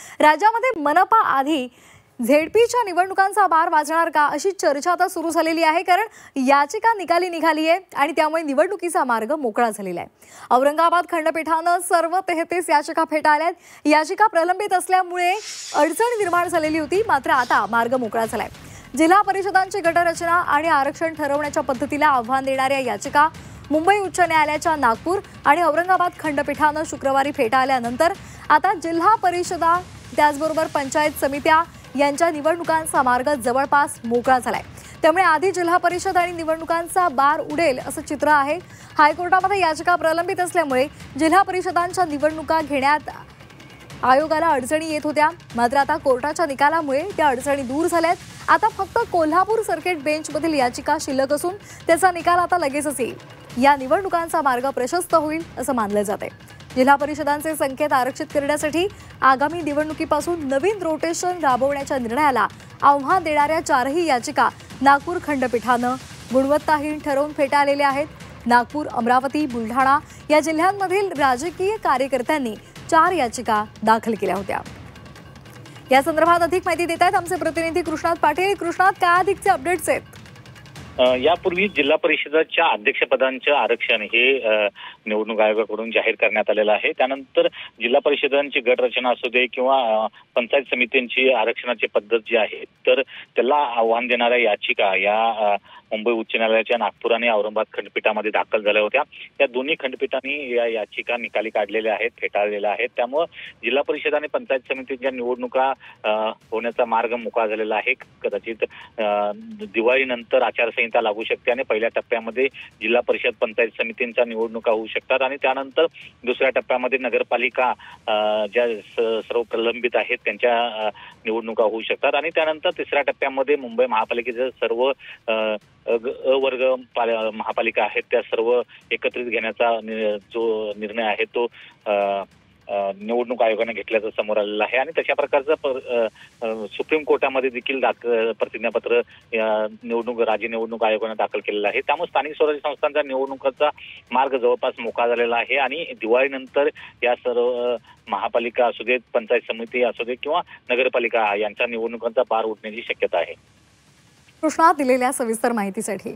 राज्यामध्ये मनपा आधी झेडपीच्या निवडणुकांचा बार वाजणार का अशी चर्चा आता सुरू झालेली आहे, कारण याचिका निकाली निघाली आहे आणि त्यामुळे निवडणुकीचा मार्ग मोकळा झालेला आहे। औरंगाबाद खंडपीठाने सर्व 33 याचिका फेटाळल्यात। याचिका प्रलंबित असल्यामुळे अडचण निर्माण झालेली होती, मात्र आता मार्ग मोकळा झालाय। जिल्हा परिषदांची गटरचना आणि आरक्षण ठरवण्याच्या पद्धतीला आव्हान देणाऱ्या याचिका मुंबई उच्च न्यायालयाच्या नागपूर आणि औरंगाबाद खंडपीठाने शुक्रवारी फेटाळल्यानंतर आता जिल्हा परिषदा त्याचबरोबर पंचायत समित्या यांच्या निवडणुकांचा मार्ग जवळपास मोकळा झालाय। त्यामुळे आधी जिल्हा परिषद आणि निवडणुकांचा बार उडेल असं चित्र आहे। हायकोर्टामध्ये याचिका प्रलंबित असल्यामुळे जिल्हा परिषदांच्या निवडणुका घेण्यात आयोगाला अडचणी येत होत्या, मात्र आता कोर्टाच्या निकालामुळे त्या अडचणी दूर झाल्यात। आता फक्त कोल्हापूर सर्किट बेंचमधील याचिका शिल्लक असून त्याचा निकाल आता लगेचच येईल। या निवडणुकांचा मार्ग प्रशस्त होईल असं मानलं जाते। जिल्हा परिषदांचे संकेत आरक्षित करण्यासाठी आगामी निवडणुकीपासून नवीन रोटेशन राबवण्याच्या निर्णयाला आव्हान देणाऱ्या 4ही याचिका नागपूर खंडपीठानं गुणवत्ताहीन ठरवून फेटाळलेल्या आहेत। नागपूर, अमरावती, बुलढाणा या जिल्ह्यांमधील राजकीय कार्यकर्त्यांनी 4 याचिका दाखल केल्या होत्या। या संदर्भात अधिक माहिती देत आहेत आमचे प्रतिनिधी कृष्णात पाटील। कृष्णात, काय अधिकचे अपडेट्स आहेत? यापूर्वी जिल्हा परिषदेच्या अध्यक्षपदांचे आरक्षण हे निवडणूक आयोगाकडून जाहीर करण्यात आलेलं आहे। त्यानंतर जिल्हा परिषदांची गटरचना असू दे किंवा पंचायत समित्यांची आरक्षणाची पद्धत जी आहे तर त्याला आव्हान देणाऱ्या याचिका या मुंबई उच्च न्यायालयाच्या नागपूर आणि औरंगाबाद खंडपीठामध्ये दाखल झाल्या होत्या। या दोन्ही खंडपीठांनी या याचिका निकाली काढलेल्या आहेत, फेटाळलेल्या आहेत। त्यामुळे जिल्हा परिषद आणि पंचायत समितीच्या निवडणुका होण्याचा मार्ग मोकळा झालेला आहे। कदाचित दिवाळीनंतर आचारसंहिता लागू शकते आणि पहिल्या टप्प्यामध्ये जिल्हा परिषद पंचायत समितींच्या निवडणुका होऊ शकतात आणि त्यानंतर दुसऱ्या टप्प्यामध्ये नगरपालिका ज्या सर्व प्रलंबित आहेत त्यांच्या निवडणुका होऊ शकतात आणि त्यानंतर तिसऱ्या टप्प्यामध्ये मुंबई महापालिकेचे सर्व वर्ग महापालिका आहेत त्या सर्व एकत्रित घेण्याचा जो निर्णय आहे तो निवडणूक आयोगाने घेतल्याचं समोर आलेलं आहे आणि तशा प्रकारचं सुप्रीम कोर्टामध्ये देखील प्रतिज्ञापत्र राज्य निवडणूक आयोगाने दाखल केलेलं आहे। त्यामुळे स्थानिक स्वराज्य संस्थांच्या निवडणुकांचा मार्ग जवळपास मोकळा झालेला आहे आणि दिवाळीनंतर या सर्व महापालिका असू देत, पंचायत समिती असू दे किंवा नगरपालिका यांच्या निवडणुकांचा बार उठण्याची शक्यता आहे। कृष्णा, दिलेल्या सविस्तर माहितीसाठी